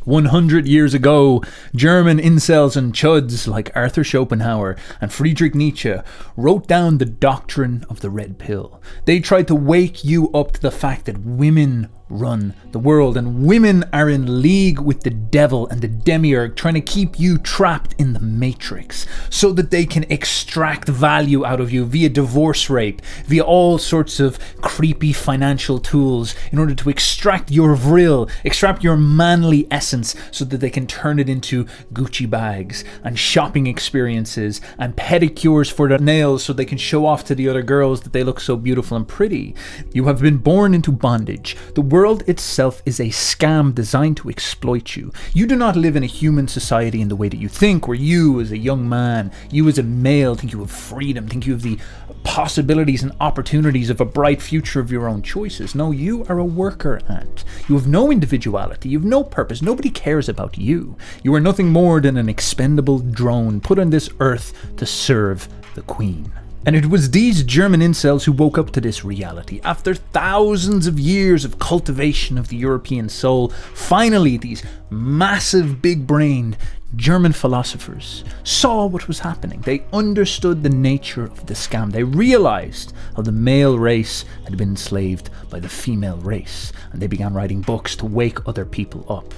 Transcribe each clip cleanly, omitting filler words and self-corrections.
100 years ago, German incels and chuds like Arthur Schopenhauer and Friedrich Nietzsche wrote down the doctrine of the red pill. They tried to wake you up to the fact that women run the world and women are in league with the devil and the demiurge, trying to keep you trapped in the matrix so that they can extract value out of you via divorce rape, via all sorts of creepy financial tools in order to extract your virile, extract your manly essence so that they can turn it into Gucci bags and shopping experiences and pedicures for their nails so they can show off to the other girls that they look so beautiful and pretty. You have been born into bondage. The world itself is a scam designed to exploit you. You do not live in a human society in the way that you think, where you as a young man, you as a male, think you have freedom, think you have the possibilities and opportunities of a bright future of your own choices. No, you are a worker ant. You have no individuality, you have no purpose, nobody cares about you. You are nothing more than an expendable drone put on this earth to serve the queen. And it was these German incels who woke up to this reality. After thousands of years of cultivation of the European soul, finally these massive big-brained German philosophers saw what was happening. They understood the nature of the scam. They realized how the male race had been enslaved by the female race, and they began writing books to wake other people up.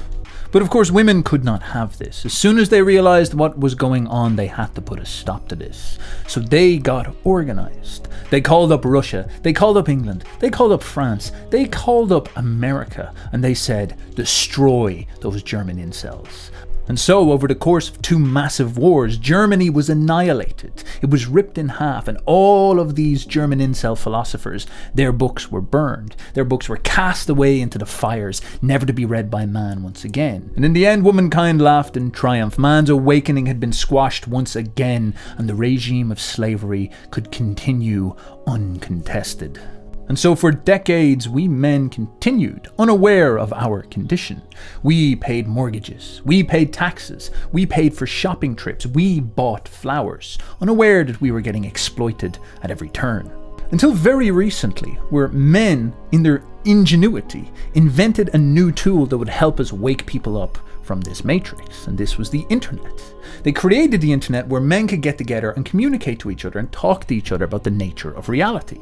But of course, women could not have this. As soon as they realized what was going on, they had to put a stop to this. So they got organized. They called up Russia, they called up England, they called up France, they called up America, and they said, destroy those German incels. And so, over the course of 2 massive wars, Germany was annihilated. It was ripped in half, and all of these German incel philosophers, their books were burned. Their books were cast away into the fires, never to be read by man once again. And in the end, womankind laughed in triumph. Man's awakening had been squashed once again, and the regime of slavery could continue uncontested. And so for decades, we men continued unaware of our condition. We paid mortgages, we paid taxes, we paid for shopping trips, we bought flowers, unaware that we were getting exploited at every turn. Until very recently, where men, in their ingenuity, invented a new tool that would help us wake people up from this matrix, and this was the internet. They created the internet where men could get together and communicate to each other and talk to each other about the nature of reality.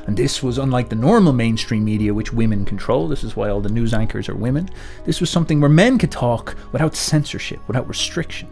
And this was unlike the normal mainstream media which women control. This is why all the news anchors are women. This was something where men could talk without censorship, without restriction.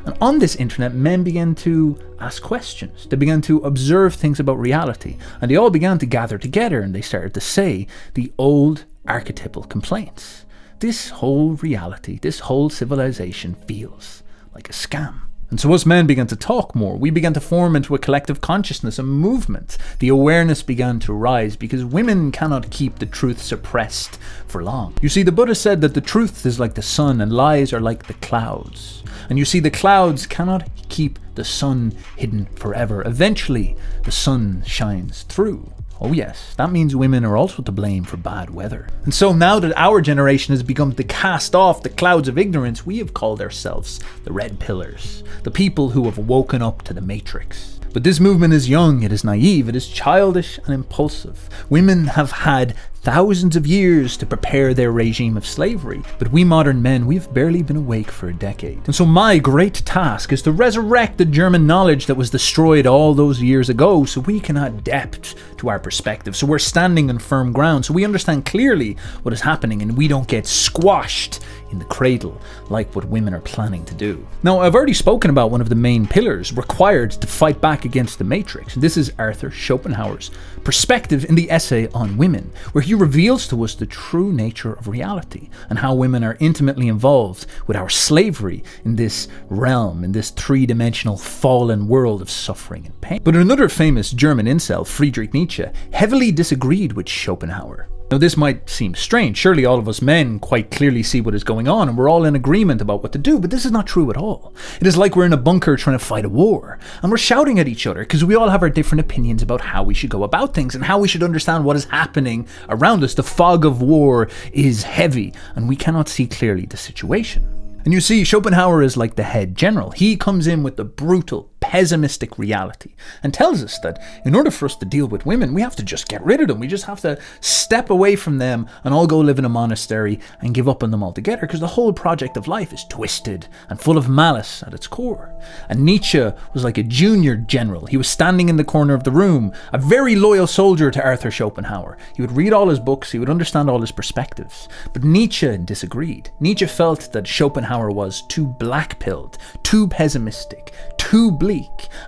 And on this internet, men began to ask questions. They began to observe things about reality. And they all began to gather together and they started to say the old archetypal complaints. This whole reality, this whole civilization feels like a scam. And so us men began to talk more. We began to form into a collective consciousness, a movement. The awareness began to rise because women cannot keep the truth suppressed for long. You see, the Buddha said that the truth is like the sun and lies are like the clouds. And you see, the clouds cannot keep the sun hidden forever. Eventually, the sun shines through. Oh yes, that means women are also to blame for bad weather. And so now that our generation has begun to cast off the clouds of ignorance, we have called ourselves the Red Pillars, the people who have woken up to the Matrix. But this movement is young, it is naive, it is childish and impulsive. Women have had thousands of years to prepare their regime of slavery, but we modern men, we've barely been awake for a decade. And so my great task is to resurrect the German knowledge that was destroyed all those years ago so we can add depth to our perspective, so we're standing on firm ground, so we understand clearly what is happening and we don't get squashed in the cradle like what women are planning to do. Now, I've already spoken about one of the main pillars required to fight back against the Matrix, and this is Arthur Schopenhauer's perspective in the essay on women, where he reveals to us the true nature of reality and how women are intimately involved with our slavery in this realm, in this three-dimensional fallen world of suffering and pain. But another famous German incel, Friedrich Nietzsche, heavily disagreed with Schopenhauer. Now this might seem strange, surely all of us men quite clearly see what is going on and we're all in agreement about what to do, but this is not true at all. It is like we're in a bunker trying to fight a war, and we're shouting at each other because we all have our different opinions about how we should go about things and how we should understand what is happening around us. The fog of war is heavy and we cannot see clearly the situation. And you see, Schopenhauer is like the head general. He comes in with the brutal, pessimistic reality, and tells us that in order for us to deal with women, we have to just get rid of them. We just have to step away from them and all go live in a monastery and give up on them altogether, because the whole project of life is twisted and full of malice at its core. And Nietzsche was like a junior general. He was standing in the corner of the room, a very loyal soldier to Arthur Schopenhauer. He would read all his books, he would understand all his perspectives. But Nietzsche disagreed. Nietzsche felt that Schopenhauer was too black-pilled, too pessimistic, too bleak,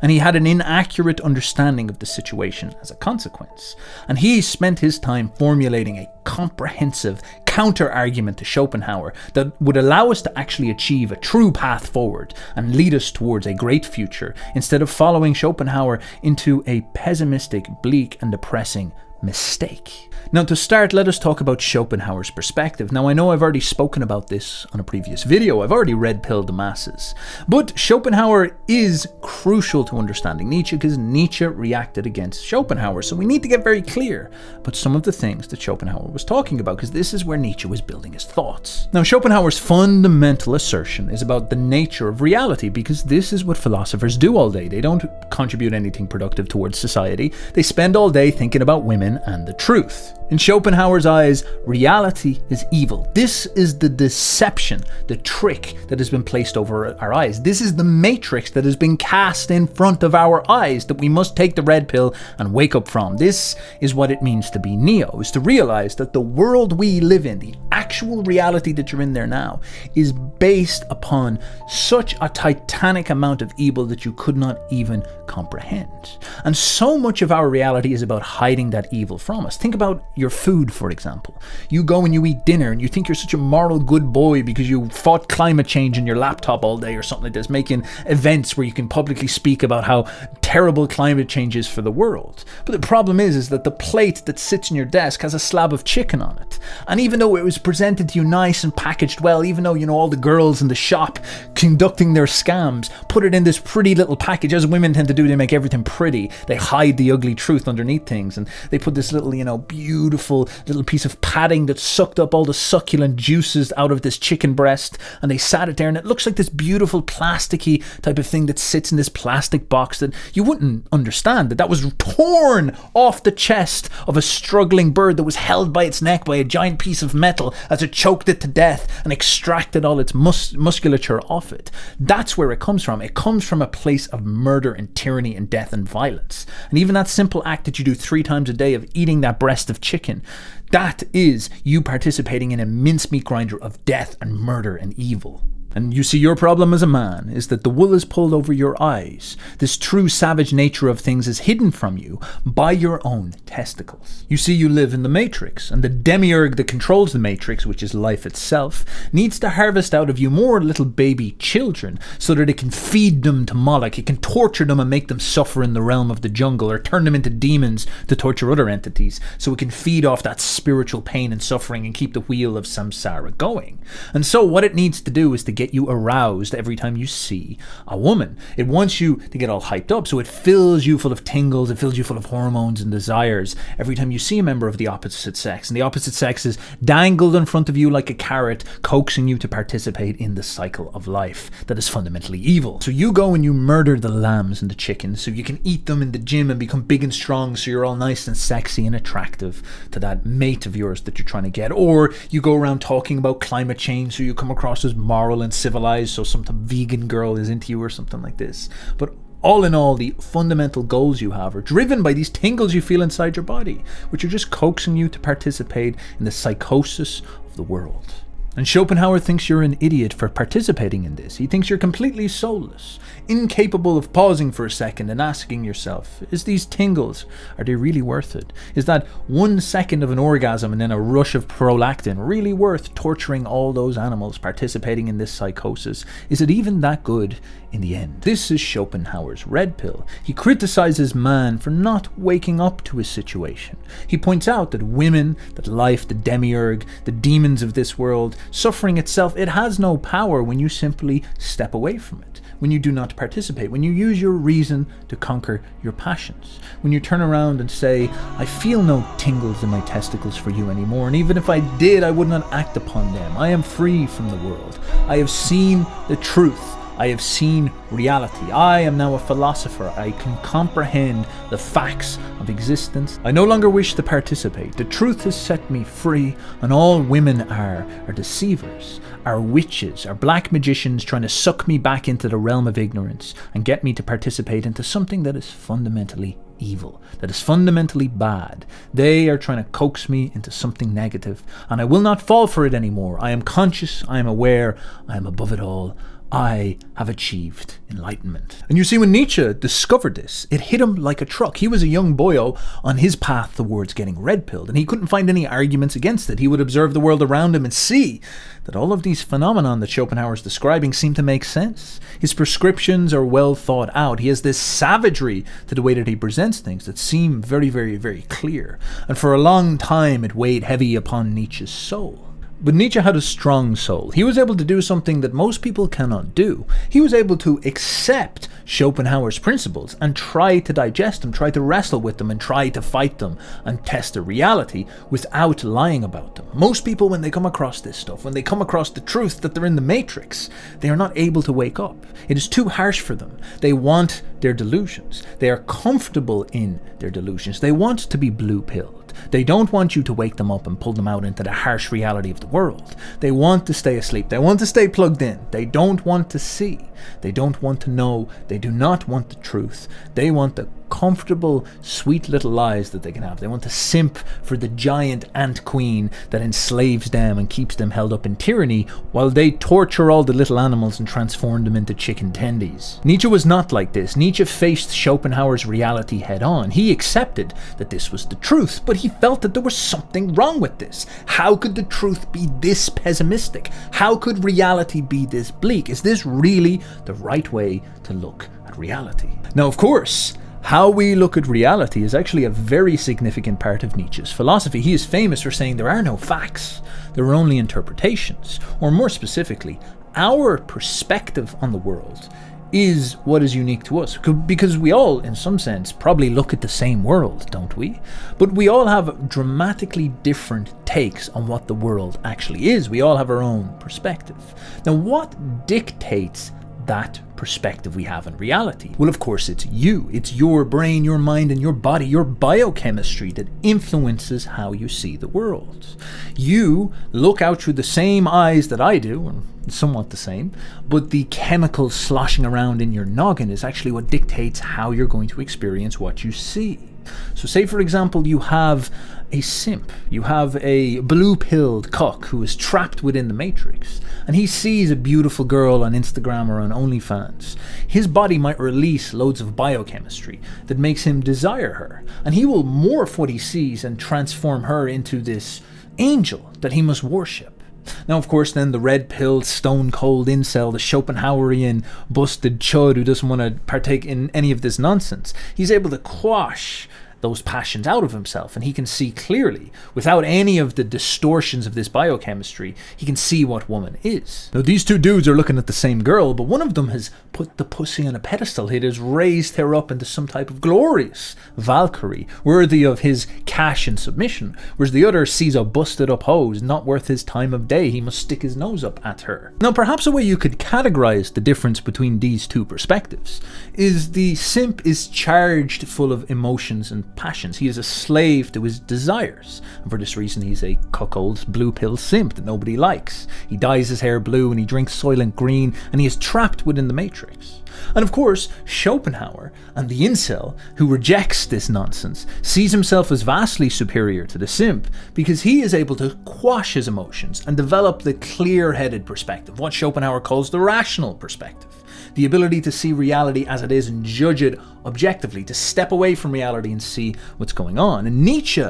and he had an inaccurate understanding of the situation as a consequence. And he spent his time formulating a comprehensive counter-argument to Schopenhauer that would allow us to actually achieve a true path forward and lead us towards a great future, instead of following Schopenhauer into a pessimistic, bleak and depressing mistake. Now, to start, let us talk about Schopenhauer's perspective. Now, I know I've already spoken about this on a previous video. I've already red-pilled the masses. But Schopenhauer is crucial to understanding Nietzsche, because Nietzsche reacted against Schopenhauer. So we need to get very clear about some of the things that Schopenhauer was talking about, because this is where Nietzsche was building his thoughts. Now, Schopenhauer's fundamental assertion is about the nature of reality, because this is what philosophers do all day. They don't contribute anything productive towards society. They spend all day thinking about women and the truth. In Schopenhauer's eyes, reality is evil. This is the deception, the trick that has been placed over our eyes. This is the matrix that has been cast in front of our eyes that we must take the red pill and wake up from. This is what it means to be Neo, is to realize that the world we live in, the actual reality that you're in there now, is based upon such a titanic amount of evil that you could not even comprehend. And so much of our reality is about hiding that evil from us. Think about your food, for example. You go and you eat dinner and you think you're such a moral good boy because you fought climate change in your laptop all day or something like this, making events where you can publicly speak about how terrible climate change is for the world. But the problem is that the plate that sits in your desk has a slab of chicken on it. And even though it was presented to you nice and packaged well, even though, you know, all the girls in the shop conducting their scams put it in this pretty little package, as women tend to do, they make everything pretty. They hide the ugly truth underneath things, and they put this little, you know, beautiful little piece of padding that sucked up all the succulent juices out of this chicken breast, and they sat it there, and it looks like this beautiful plasticky type of thing that sits in this plastic box that you wouldn't understand that was torn off the chest of a struggling bird that was held by its neck by a giant piece of metal as it choked it to death and extracted all its musculature off it. That's where it comes from. It comes from a place of murder and tyranny and death and violence. And even that simple act that you do 3 times a day of eating that breast of chicken, that is you participating in a mincemeat grinder of death and murder and evil. And you see, your problem as a man is that the wool is pulled over your eyes. This true savage nature of things is hidden from you by your own testicles. You see, you live in the matrix, and the demiurge that controls the matrix, which is life itself, needs to harvest out of you more little baby children so that it can feed them to Moloch. It can torture them and make them suffer in the realm of the jungle, or turn them into demons to torture other entities, so it can feed off that spiritual pain and suffering and keep the wheel of samsara going. And so what it needs to do is to get you aroused every time you see a woman. It wants you to get all hyped up, so it fills you full of tingles, it fills you full of hormones and desires every time you see a member of the opposite sex. And the opposite sex is dangled in front of you like a carrot, coaxing you to participate in the cycle of life that is fundamentally evil. So you go and you murder the lambs and the chickens so you can eat them in the gym and become big and strong, so you're all nice and sexy and attractive to that mate of yours that you're trying to get. Or you go around talking about climate change so you come across as moral and civilized, so some vegan girl is into you or something like this. But all in all, the fundamental goals you have are driven by these tingles you feel inside your body, which are just coaxing you to participate in the psychosis of the world. And Schopenhauer thinks you're an idiot for participating in this. He thinks you're completely soulless, incapable of pausing for a second and asking yourself, is these tingles, are they really worth it? Is that 1 second of an orgasm and then a rush of prolactin really worth torturing all those animals participating in this psychosis? Is it even that good in the end? This is Schopenhauer's red pill. He criticizes man for not waking up to his situation. He points out that women, that life, the demiurge, the demons of this world, suffering itself, it has no power when you simply step away from it, when you do not participate, when you use your reason to conquer your passions, when you turn around and say, I feel no tingles in my testicles for you anymore, and even if I did, I would not act upon them. I am free from the world. I have seen the truth I have seen reality. I am now a philosopher. I can comprehend the facts of existence. I no longer wish to participate. The truth has set me free, and all women are deceivers, are witches, are black magicians trying to suck me back into the realm of ignorance and get me to participate into something that is fundamentally evil, that is fundamentally bad. They are trying to coax me into something negative, and I will not fall for it anymore. I am conscious, I am aware, I am above it all. I have achieved enlightenment. And you see, when Nietzsche discovered this, it hit him like a truck. He was a young boyo on his path towards getting red-pilled, and he couldn't find any arguments against it. He would observe the world around him and see that all of these phenomena that Schopenhauer is describing seem to make sense. His prescriptions are well thought out. He has this savagery to the way that he presents things that seem very, very, very clear. And for a long time, it weighed heavy upon Nietzsche's soul. But Nietzsche had a strong soul. He was able to do something that most people cannot do. He was able to accept Schopenhauer's principles and try to digest them, try to wrestle with them, and try to fight them and test the reality without lying about them. Most people, when they come across this stuff, when they come across the truth that they're in the matrix, they are not able to wake up. It is too harsh for them. They want their delusions. They are comfortable in their delusions. They want to be blue-pilled. They don't want you to wake them up and pull them out into the harsh reality of the world. They want to stay asleep. They want to stay plugged in. They don't want to see. They don't want to know. They do not want the truth. They want the comfortable, sweet little lives that they can have. They want to simp for the giant ant queen that enslaves them and keeps them held up in tyranny while they torture all the little animals and transform them into chicken tendies. Nietzsche was not like this. Nietzsche faced Schopenhauer's reality head on. He accepted that this was the truth, but he felt that there was something wrong with this. How could the truth be this pessimistic? How could reality be this bleak? Is this really the right way to look at reality? Now, of course, how we look at reality is actually a very significant part of Nietzsche's philosophy. He is famous for saying there are no facts, there are only interpretations, or more specifically, our perspective on the world is what is unique to us, because we all, in some sense, probably look at the same world, don't we? But we all have dramatically different takes on what the world actually is. We all have our own perspective. Now, what dictates that perspective we have in reality? Well, of course, it's you. It's your brain, your mind, and your body, your biochemistry that influences how you see the world. You look out through the same eyes that I do, or somewhat the same, but the chemicals sloshing around in your noggin is actually what dictates how you're going to experience what you see. So say, for example, you have a simp, you have a blue-pilled cuck who is trapped within the matrix, and he sees a beautiful girl on Instagram or on OnlyFans. His body might release loads of biochemistry that makes him desire her, and he will morph what he sees and transform her into this angel that he must worship. Now, of course, then the red-pilled, stone-cold incel, the Schopenhauerian, busted chud who doesn't want to partake in any of this nonsense, he's able to quash those passions out of himself, and he can see clearly, without any of the distortions of this biochemistry, he can see what woman is. Now, these two dudes are looking at the same girl, but one of them has put the pussy on a pedestal. It has raised her up into some type of glorious Valkyrie, worthy of his cash and submission, whereas the other sees a busted up hose, not worth his time of day. He must stick his nose up at her. Now, perhaps a way you could categorize the difference between these two perspectives is the simp is charged full of emotions and passions. He is a slave to his desires, and for this reason he's a cuckold blue pill simp that nobody likes. He dyes his hair blue and he drinks Soylent Green, and he is trapped within the matrix. And of course, Schopenhauer and the incel, who rejects this nonsense, sees himself as vastly superior to the simp because he is able to quash his emotions and develop the clear-headed perspective, what Schopenhauer calls the rational perspective. The ability to see reality as it is and judge it objectively, to step away from reality and see what's going on. And Nietzsche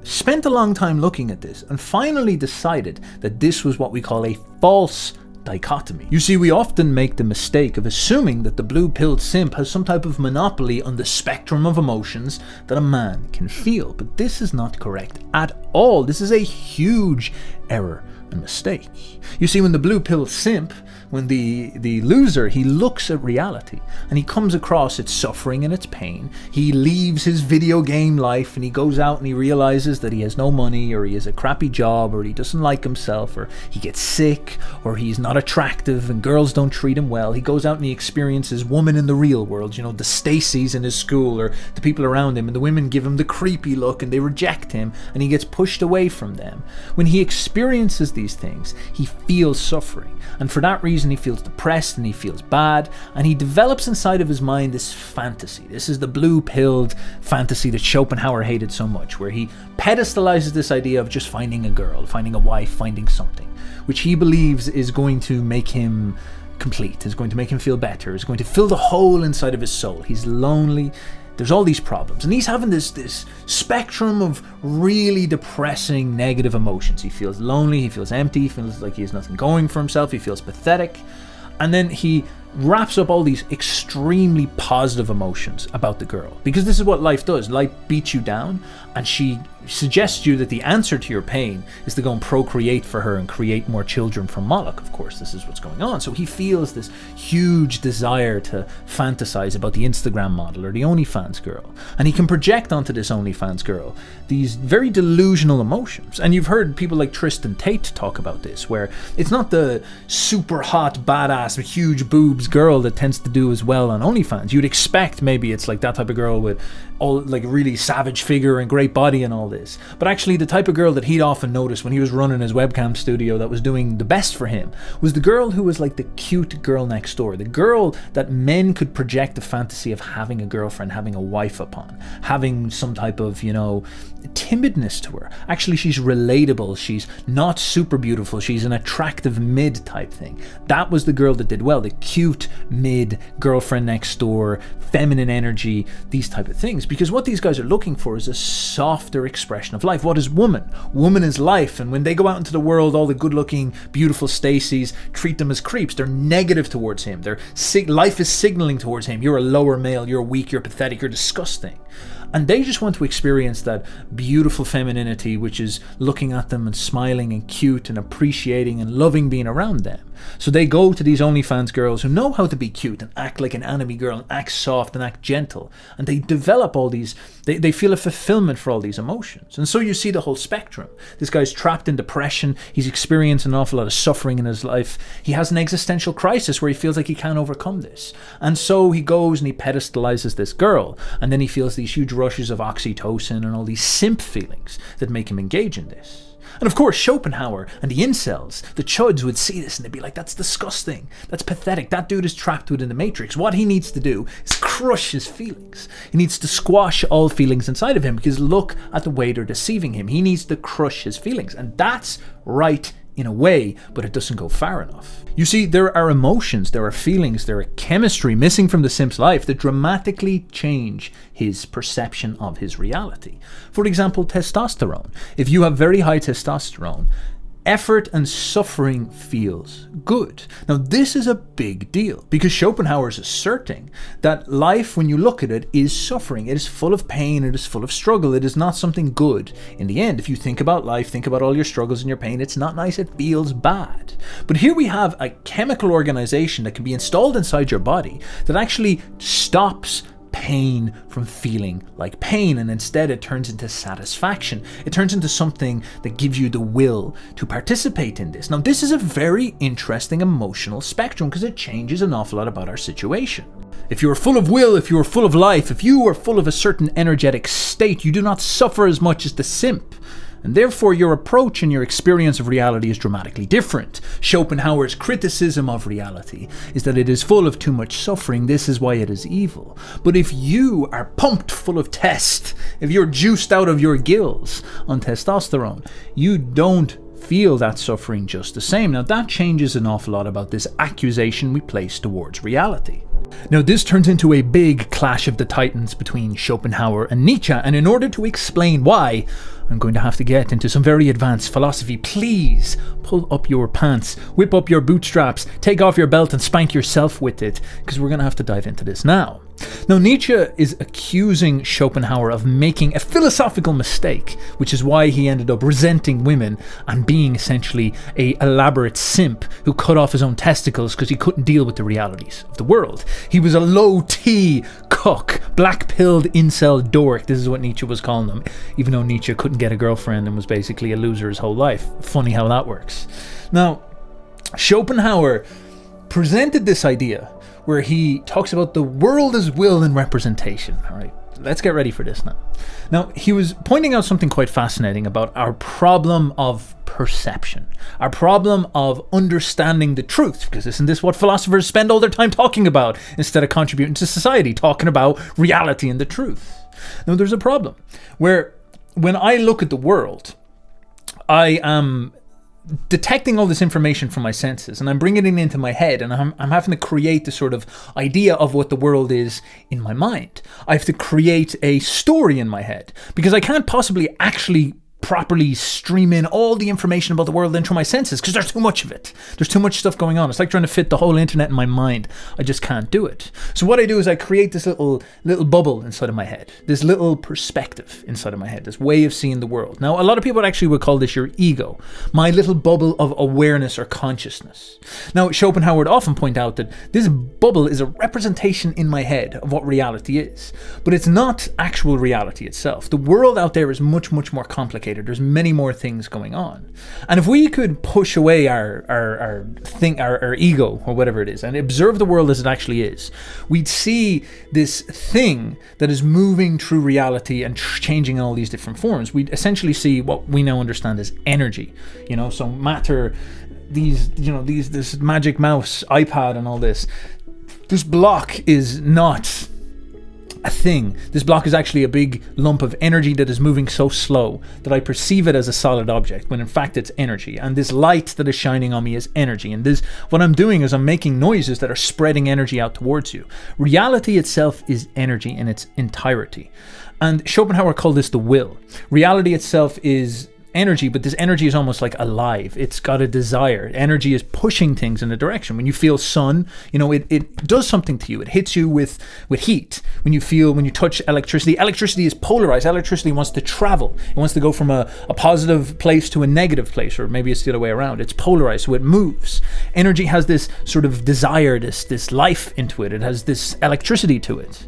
spent a long time looking at this and finally decided that this was what we call a false dichotomy. You see, we often make the mistake of assuming that the blue-pilled simp has some type of monopoly on the spectrum of emotions that a man can feel, but this is not correct at all. This is a huge error and mistake. You see, when the blue pill simp, when the loser, he looks at reality and he comes across its suffering and its pain. He leaves his video game life and he goes out and he realizes that he has no money, or he has a crappy job, or he doesn't like himself, or he gets sick, or he's not attractive and girls don't treat him well. He goes out and he experiences women in the real world, you know, the Stacys in his school or the people around him, and the women give him the creepy look and they reject him and he gets pushed away from them. When he experiences these things, he feels suffering, and for that reason he feels depressed and he feels bad, and he develops inside of his mind this fantasy. This is the blue-pilled fantasy that Schopenhauer hated so much, where he pedestalizes this idea of just finding a girl, finding a wife, finding something, which he believes is going to make him complete, is going to make him feel better, is going to fill the hole inside of his soul. He's lonely. There's all these problems, and he's having this spectrum of really depressing negative emotions. He feels lonely, he feels empty, he feels like he has nothing going for himself, he feels pathetic, and then he wraps up all these extremely positive emotions about the girl, because this is what life does. Life beats you down, and she suggests to you that the answer to your pain is to go and procreate for her and create more children from Moloch. Of course, this is what's going on. So he feels this huge desire to fantasize about the Instagram model or the OnlyFans girl, and he can project onto this OnlyFans girl these very delusional emotions. And you've heard people like Tristan Tate talk about this, where it's not the super hot, badass, huge boobs girl that tends to do as well on OnlyFans. You'd expect maybe it's like that type of girl with all like a really savage figure and great body and all this. But actually the type of girl that he'd often noticed when he was running his webcam studio that was doing the best for him was the girl who was like the cute girl next door, the girl that men could project the fantasy of having a girlfriend, having a wife upon, having some type of, you know, timidness to her. Actually, she's relatable, she's not super beautiful, she's an attractive mid type thing. That was the girl that did well, the cute mid girlfriend next door, feminine energy, these type of things. Because what these guys are looking for is a softer expression of life. What is woman? Woman is life. And when they go out into the world, all the good looking, beautiful Stacys treat them as creeps. They're negative towards him. Life is signaling towards him, you're a lower male, you're weak, you're pathetic, you're disgusting. And they just want to experience that beautiful femininity, which is looking at them and smiling and cute and appreciating and loving being around them. So they go to these OnlyFans girls who know how to be cute and act like an anime girl and act soft and act gentle. And they develop all these, they feel a fulfillment for all these emotions. And so you see the whole spectrum. This guy's trapped in depression. He's experiencing an awful lot of suffering in his life. He has an existential crisis where he feels like he can't overcome this. And so he goes and he pedestalizes this girl. And then he feels these huge rushes of oxytocin and all these simp feelings that make him engage in this. And of course, Schopenhauer and the incels, the chuds, would see this and they'd be like, that's disgusting, that's pathetic, that dude is trapped within the matrix. What he needs to do is crush his feelings. He needs to squash all feelings inside of him, because look at the way they're deceiving him. He needs to crush his feelings, and that's right in a way, but it doesn't go far enough. You see, there are emotions, there are feelings, there are chemistry missing from the simp's life that dramatically change his perception of his reality. For example, testosterone. If you have very high testosterone, effort and suffering feels good. Now, this is a big deal, because Schopenhauer is asserting that life, when you look at it, is suffering. It is full of pain, it is full of struggle, it is not something good. In the end, if you think about life, think about all your struggles and your pain, it's not nice, it feels bad. But here we have a chemical organization that can be installed inside your body that actually stops pain from feeling like pain, and instead it turns into satisfaction. It turns into something that gives you the will to participate in this. Now, this is a very interesting emotional spectrum, because it changes an awful lot about our situation. If you are full of will, if you are full of life, if you are full of a certain energetic state, you do not suffer as much as the simp. And therefore your approach and your experience of reality is dramatically different. Schopenhauer's criticism of reality is that it is full of too much suffering. This is why it is evil. But if you are pumped full of test, if you're juiced out of your gills on testosterone, you don't feel that suffering just the same. Now, that changes an awful lot about this accusation we place towards reality. Now, this turns into a big clash of the titans between Schopenhauer and Nietzsche, and in order to explain why, I'm going to have to get into some very advanced philosophy. Please pull up your pants, whip up your bootstraps, take off your belt and spank yourself with it, because we're going to have to dive into this now. Now, Nietzsche is accusing Schopenhauer of making a philosophical mistake, which is why he ended up resenting women and being essentially a elaborate simp who cut off his own testicles because he couldn't deal with the realities of the world. He was a low-T cuck, black-pilled incel dork. This is what Nietzsche was calling them, even though Nietzsche couldn't get a girlfriend and was basically a loser his whole life. Funny how that works. Now, Schopenhauer presented this idea where he talks about the world as will and representation. All right, let's get ready for this now. Now, he was pointing out something quite fascinating about our problem of perception, our problem of understanding the truth, because isn't this what philosophers spend all their time talking about instead of contributing to society, talking about reality and the truth? Now, there's a problem where when I look at the world, I am detecting all this information from my senses and I'm bringing it into my head, and I'm having to create the sort of idea of what the world is in my mind. I have to create a story in my head because I can't possibly actually properly stream in all the information about the world into my senses because there's too much of it. There's too much stuff going on. It's like trying to fit the whole internet in my mind. I just can't do it. So what I do is I create this little bubble inside of my head, this little perspective inside of my head, this way of seeing the world. Now, a lot of people actually would call this your ego, my little bubble of awareness or consciousness. Now, Schopenhauer would often point out that this bubble is a representation in my head of what reality is, but it's not actual reality itself. The world out there is much, much more complicated. There's many more things going on. And if we could push away our ego or whatever it is and observe the world as it actually is, we'd see this thing that is moving through reality and changing in all these different forms. We'd essentially see what we now understand as energy. So matter, this magic mouse, iPad and all this. This block is not a thing. This block is actually a big lump of energy that is moving so slow that I perceive it as a solid object when in fact it's energy. And this light that is shining on me is energy. And this, what I'm doing is I'm making noises that are spreading energy out towards you. Reality itself is energy in its entirety. And Schopenhauer called this the will. Reality itself is energy, but this energy is almost like alive. It's got a desire. Energy is pushing things in a direction. When you feel sun, it does something to you. It hits you with heat. When you touch electricity is polarized. Electricity wants to travel. It wants to go from a positive place to a negative place, or maybe it's the other way around. It's polarized, so it moves. Energy has this sort of desire, this life into it. It has this electricity to it.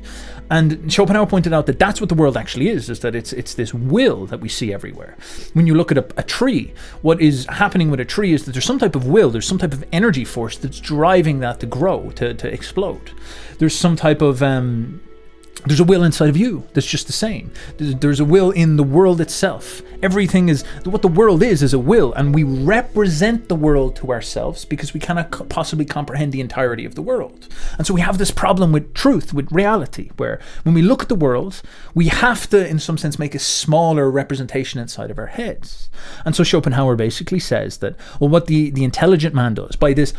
And Schopenhauer pointed out that that's what the world actually is that it's this will that we see everywhere. When you look at a tree, what is happening with a tree is that there's some type of will, there's some type of energy force that's driving that to grow, to explode. There's some type of there's a will inside of you that's just the same. There's a will in the world itself. Everything is, what the world is a will, and we represent the world to ourselves because we cannot possibly comprehend the entirety of the world. And so we have this problem with truth, with reality, where when we look at the world, we have to, in some sense, make a smaller representation inside of our heads. And so Schopenhauer basically says that, well, what the intelligent man does, by this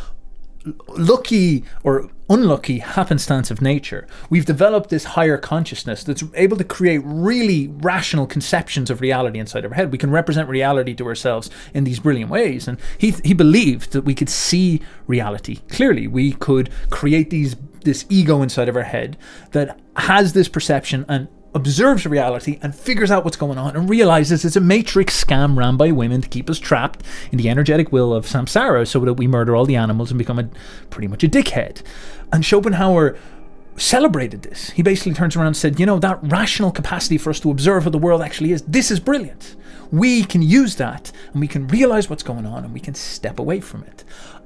lucky or unlucky happenstance of nature, we've developed this higher consciousness that's able to create really rational conceptions of reality inside of our head. We can represent reality to ourselves in these brilliant ways. And he believed that we could see reality clearly. We could create this ego inside of our head that has this perception and observes reality and figures out what's going on and realizes it's a matrix scam ran by women to keep us trapped in the energetic will of samsara so that we murder all the animals and become pretty much a dickhead. And Schopenhauer celebrated this. He basically turns around and said, that rational capacity for us to observe what the world actually is, this is brilliant. We can use that and we can realize what's going on and we can step away from it.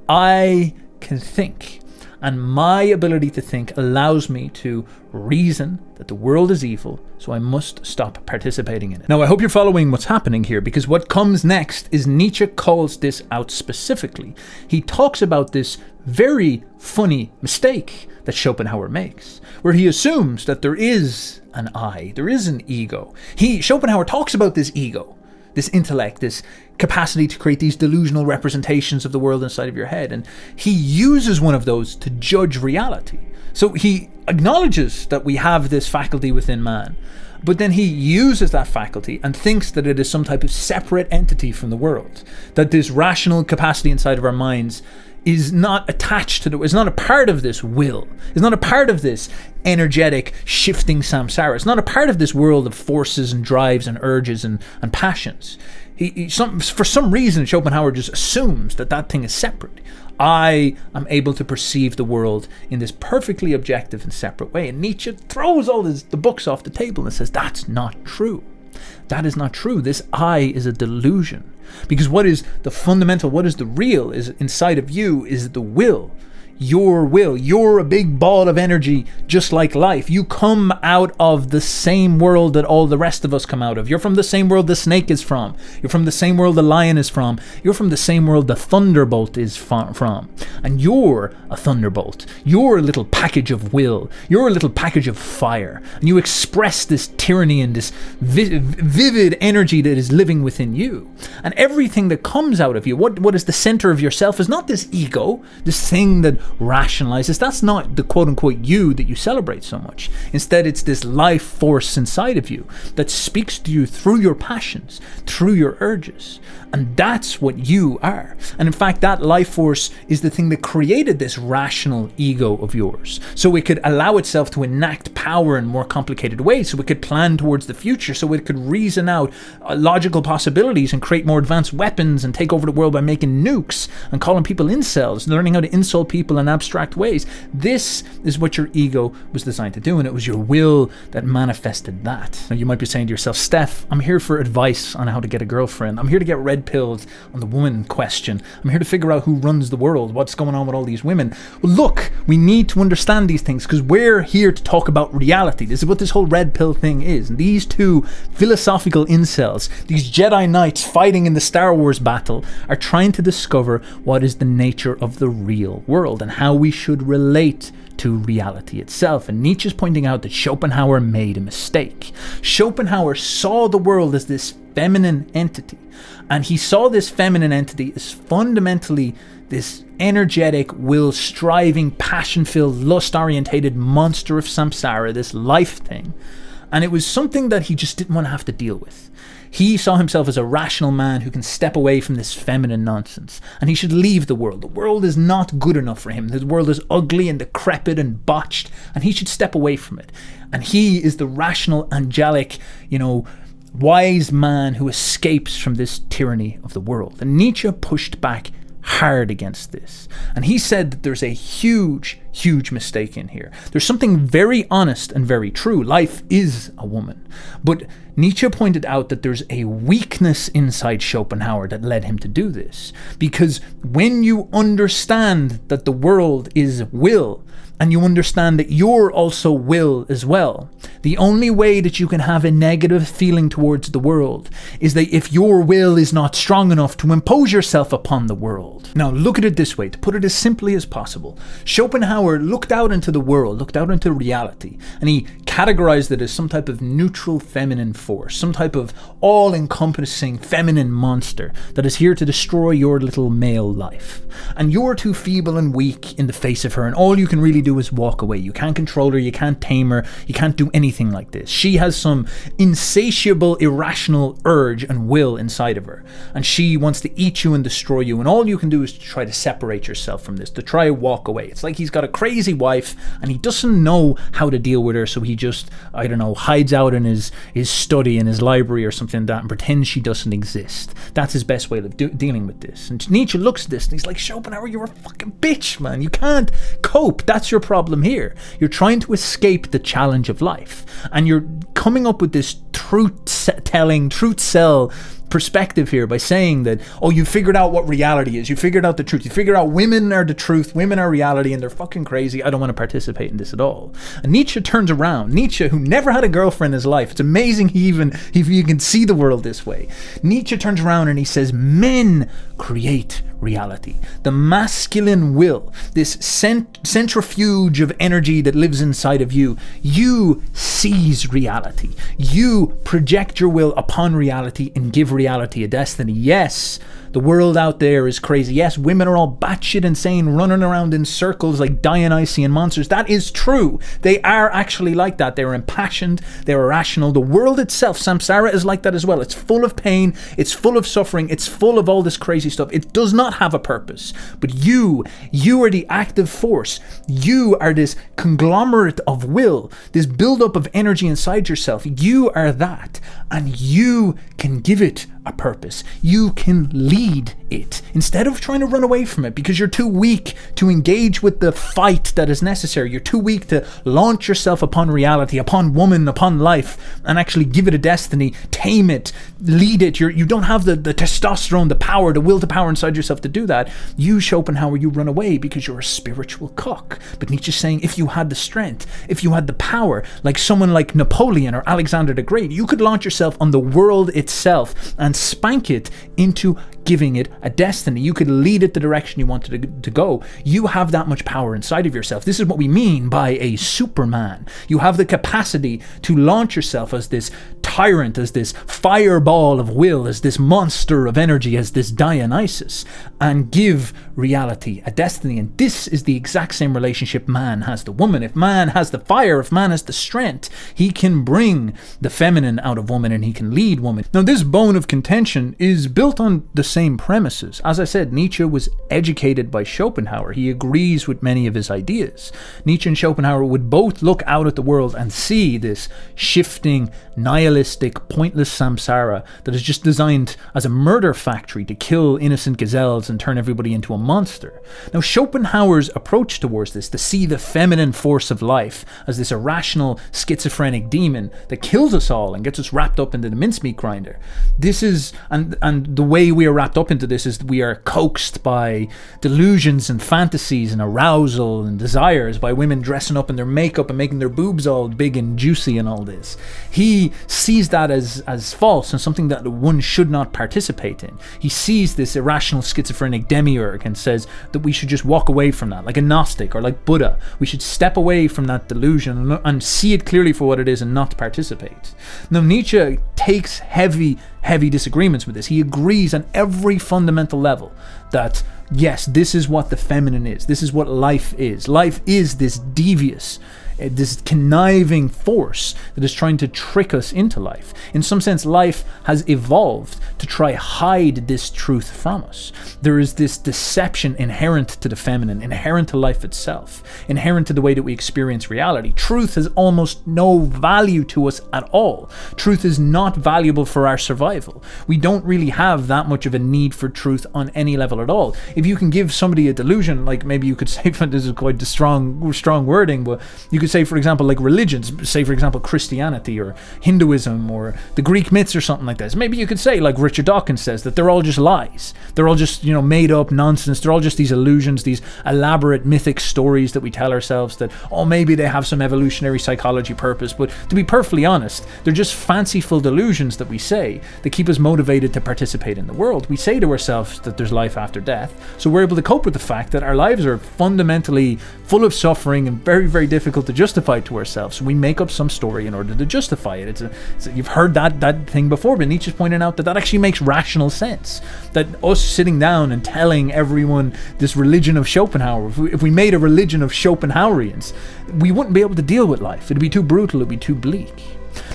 I can think. And my ability to think allows me to reason that the world is evil, so I must stop participating in it. Now, I hope you're following what's happening here, because what comes next is Nietzsche calls this out specifically. He talks about this very funny mistake that Schopenhauer makes, where he assumes that there is an I, there is an ego. Schopenhauer talks about this ego, this intellect, this capacity to create these delusional representations of the world inside of your head. And he uses one of those to judge reality. So he acknowledges that we have this faculty within man, but then he uses that faculty and thinks that it is some type of separate entity from the world, that this rational capacity inside of our minds is not attached to is not a part of this will, is not a part of this energetic, shifting samsara. It's not a part of this world of forces and drives and urges and passions. For some reason, Schopenhauer just assumes that that thing is separate. I am able to perceive the world in this perfectly objective and separate way. And Nietzsche throws all the books off the table and says, that's not true. That is not true. This I is a delusion. Because what is the fundamental, what is the real, is inside of you is the will. Your will. You're a big ball of energy, just like life. You come out of the same world that all the rest of us come out of. You're from the same world the snake is from. You're from the same world the lion is from. You're from the same world the thunderbolt is from. And you're a thunderbolt. You're a little package of will. You're a little package of fire. And you express this tyranny and this vivid energy that is living within you. And everything that comes out of you, what is the center of yourself, is not this ego, this thing that rationalizes. That's not the quote-unquote you that you celebrate so much. Instead, it's this life force inside of you that speaks to you through your passions, through your urges. And that's what you are. And in fact, that life force is the thing that created this rational ego of yours. So it could allow itself to enact power in more complicated ways. So it could plan towards the future. So it could reason out logical possibilities and create more advanced weapons and take over the world by making nukes and calling people incels, learning how to insult people in abstract ways. This is what your ego was designed to do. And it was your will that manifested that. Now you might be saying to yourself, Steph, I'm here for advice on how to get a girlfriend. I'm here to get red pills on the woman question. I'm here to figure out who runs the world, what's going on with all these women. Well, look, we need to understand these things because we're here to talk about reality. This is what this whole red pill thing is. And these two philosophical incels, these Jedi Knights fighting in the Star Wars battle, are trying to discover what is the nature of the real world and how we should relate to reality itself. And Nietzsche's pointing out that Schopenhauer made a mistake. Schopenhauer saw the world as this feminine entity, and he saw this feminine entity as fundamentally this energetic, will-striving, passion-filled, lust-orientated monster of samsara, this life thing. And it was something that he just didn't want to have to deal with. He saw himself as a rational man who can step away from this feminine nonsense, and he should leave the world. The world is not good enough for him. The world is ugly and decrepit and botched, and he should step away from it. And he is the rational, angelic, wise man who escapes from this tyranny of the world. And Nietzsche pushed back hard against this. And he said that there's a huge mistake in here. There's something very honest and very true. Life is a woman. But Nietzsche pointed out that there's a weakness inside Schopenhauer that led him to do this. Because when you understand that the world is will, and you understand that you're also will as well, the only way that you can have a negative feeling towards the world is that if your will is not strong enough to impose yourself upon the world. Now look at it this way, to put it as simply as possible. Schopenhauer looked out into the world, looked out into reality, and he categorized it as some type of neutral feminine force, some type of all-encompassing feminine monster that is here to destroy your little male life. And you're too feeble and weak in the face of her, and all you can really do is walk away. You can't control her, you can't tame her, you can't do anything like this. She has some insatiable, irrational urge and will inside of her, and she wants to eat you and destroy you, and all you can do is to try to separate yourself from this, to try to walk away. It's like he's got a crazy wife and he doesn't know how to deal with her, so he just, hides out in his study, in his library or something like that, and pretends she doesn't exist. That's his best way of dealing with this. And Nietzsche looks at this and he's like, Schopenhauer, you're a fucking bitch, man. You can't cope. That's your problem here. You're trying to escape the challenge of life, and you're coming up with this truth-telling, truth-sell perspective here by saying that, you figured out what reality is, you figured out the truth, you figured out women are the truth, women are reality, and they're fucking crazy. I don't want to participate in this at all. And Nietzsche turns around. Nietzsche, who never had a girlfriend in his life, it's amazing he can see the world this way. Nietzsche turns around and he says, men create reality. The masculine will, this centrifuge of energy that lives inside of you, you seize reality. You project your will upon reality and give reality a destiny. Yes, the world out there is crazy. Yes, women are all batshit insane, running around in circles like Dionysian monsters. That is true. They are actually like that. They're impassioned. They're irrational. The world itself, samsara, is like that as well. It's full of pain. It's full of suffering. It's full of all this crazy stuff. It does not have a purpose. But you are the active force. You are this conglomerate of will, this buildup of energy inside yourself. You are that. And you can give it a purpose. You can lead it instead of trying to run away from it because you're too weak to engage with the fight that is necessary. You're too weak to launch yourself upon reality, upon woman, upon life, and actually give it a destiny, tame it, lead it. You don't have the testosterone, the power, the will to power inside yourself to do that. You, Schopenhauer, you run away because you're a spiritual cock. But Nietzsche's saying if you had the strength, if you had the power, like someone like Napoleon or Alexander the Great, you could launch yourself on the world itself and spank it into giving it a destiny. You could lead it the direction you wanted to go. You have that much power inside of yourself. This is what we mean by a Superman. You have the capacity to launch yourself as this tyrant, as this fireball of will, as this monster of energy, as this Dionysus, and give reality a destiny. And this is the exact same relationship man has to woman. If man has the fire, if man has the strength, he can bring the feminine out of woman and he can lead woman. Now, this bone of contention is built on the same premises. As I said, Nietzsche was educated by Schopenhauer. He agrees with many of his ideas. Nietzsche and Schopenhauer would both look out at the world and see this shifting, nihilistic, pointless samsara that is just designed as a murder factory to kill innocent gazelles and turn everybody into a monster. Now, Schopenhauer's approach towards this, to see the feminine force of life as this irrational, schizophrenic demon that kills us all and gets us wrapped up into the mincemeat grinder. This is, and the way we are wrapped up into this is we are coaxed by delusions and fantasies and arousal and desires by women dressing up in their makeup and making their boobs all big and juicy and all this. He sees that as false and something that one should not participate in. He sees this irrational schizophrenic demiurge and says that we should just walk away from that, like a Gnostic or like Buddha. We should step away from that delusion and see it clearly for what it is and not participate. Now, Nietzsche takes heavy disagreements with this. He agrees on every fundamental level that yes, this is what the feminine is. This is what life is. Life is this devious, this conniving force that is trying to trick us into life. In some sense, life has evolved to try hide this truth from us. There is this deception inherent to the feminine, inherent to life itself, inherent to the way that we experience reality. Truth has almost no value to us at all. Truth is not valuable for our survival. We don't really have that much of a need for truth on any level at all. If you can give somebody a delusion, like maybe you could say, this is quite a strong wording, but you could say, for example, like religions, say for example Christianity or Hinduism or the Greek myths or something like this. Maybe you could say, like Richard Dawkins says, that they're all just lies. They're all just, made up nonsense. They're all just these illusions, these elaborate mythic stories that we tell ourselves that, oh, maybe they have some evolutionary psychology purpose. But to be perfectly honest, they're just fanciful delusions that we say that keep us motivated to participate in the world. We say to ourselves that there's life after death, so we're able to cope with the fact that our lives are fundamentally full of suffering and very, very difficult to justify to ourselves. So we make up some story in order to justify it. You've heard that thing before, but Nietzsche's pointing out that actually makes rational sense. That us sitting down and telling everyone this religion of Schopenhauer, if we made a religion of Schopenhauerians, we wouldn't be able to deal with life. It'd be too brutal, it'd be too bleak.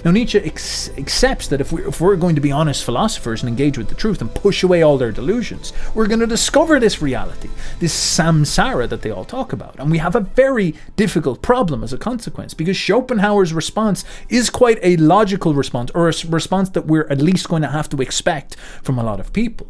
Now, Nietzsche accepts that if we're going to be honest philosophers and engage with the truth and push away all their delusions, we're going to discover this reality, this samsara that they all talk about. And we have a very difficult problem as a consequence, because Schopenhauer's response is quite a logical response, or a response that we're at least going to have to expect from a lot of people.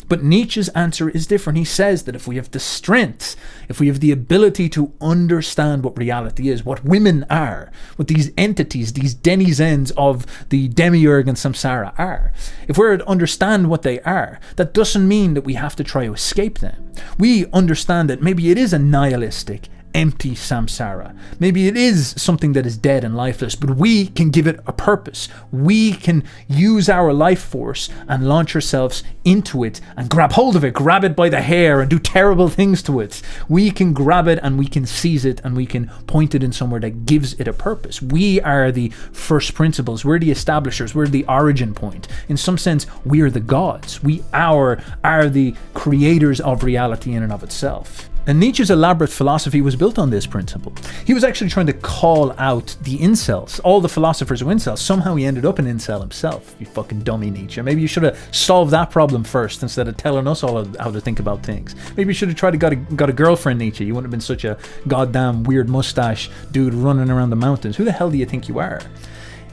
But Nietzsche's answer is different. He says that if we have the strength, if we have the ability to understand what reality is, what women are, what these entities, these denizens of the demiurge and samsara are, if we're to understand what they are, that doesn't mean that we have to try to escape them. We understand that maybe it is a nihilistic, empty samsara. Maybe it is something that is dead and lifeless, but we can give it a purpose. We can use our life force and launch ourselves into it and grab hold of it, grab it by the hair and do terrible things to it. We can grab it and we can seize it and we can point it in somewhere that gives it a purpose. We are the first principles. We're the establishers. We're the origin point. In some sense, we are the gods. We are the creators of reality in and of itself. And Nietzsche's elaborate philosophy was built on this principle. He was actually trying to call out the incels, all the philosophers were incels. Somehow he ended up an incel himself. You fucking dummy, Nietzsche. Maybe you should have solved that problem first instead of telling us all how to think about things. Maybe you should have tried to got a girlfriend, Nietzsche. You wouldn't have been such a goddamn weird mustache dude running around the mountains. Who the hell do you think you are?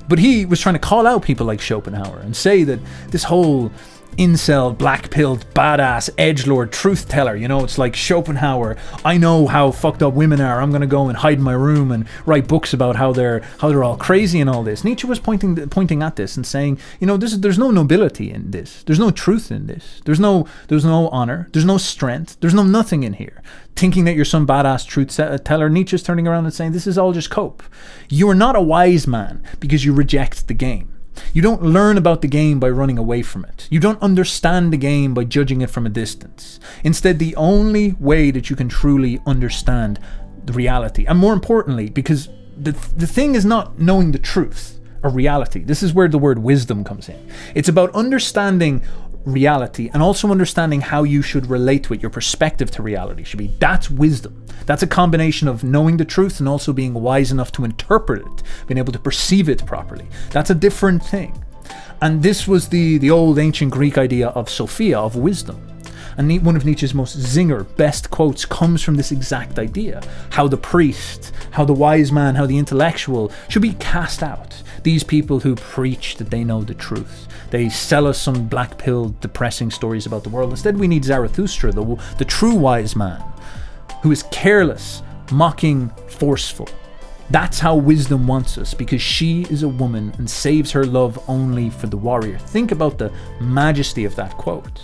But he was trying to call out people like Schopenhauer and say that this whole incel, black-pilled, badass, edgelord, truth teller, you know, it's like Schopenhauer. I know how fucked up women are. I'm gonna go and hide in my room and write books about how they're all crazy and all this. Nietzsche was pointing at this and saying, you know, there's no nobility in this. There's no truth in this. There's no honor. There's no strength. There's no nothing in here. Thinking that you're some badass truth teller, Nietzsche's turning around and saying this is all just cope. You are not a wise man because you reject the game. You don't learn about the game by running away from it. You don't understand the game by judging it from a distance. Instead, the only way that you can truly understand the reality, and more importantly, because the thing is not knowing the truth or reality. This is where the word wisdom comes in. It's about understanding reality and also understanding how you should relate to it. Your perspective to reality should be, that's wisdom. That's a combination of knowing the truth and also being wise enough to interpret it, being able to perceive it properly. That's a different thing. And this was the old ancient Greek idea of Sophia, of wisdom. And one of Nietzsche's most zinger, best quotes comes from this exact idea. How the priest, how the wise man, how the intellectual should be cast out. These people who preach that they know the truth. They sell us some black-pilled, depressing stories about the world. Instead, we need Zarathustra, the true wise man, who is careless, mocking, forceful. That's how wisdom wants us, because she is a woman and saves her love only for the warrior. Think about the majesty of that quote.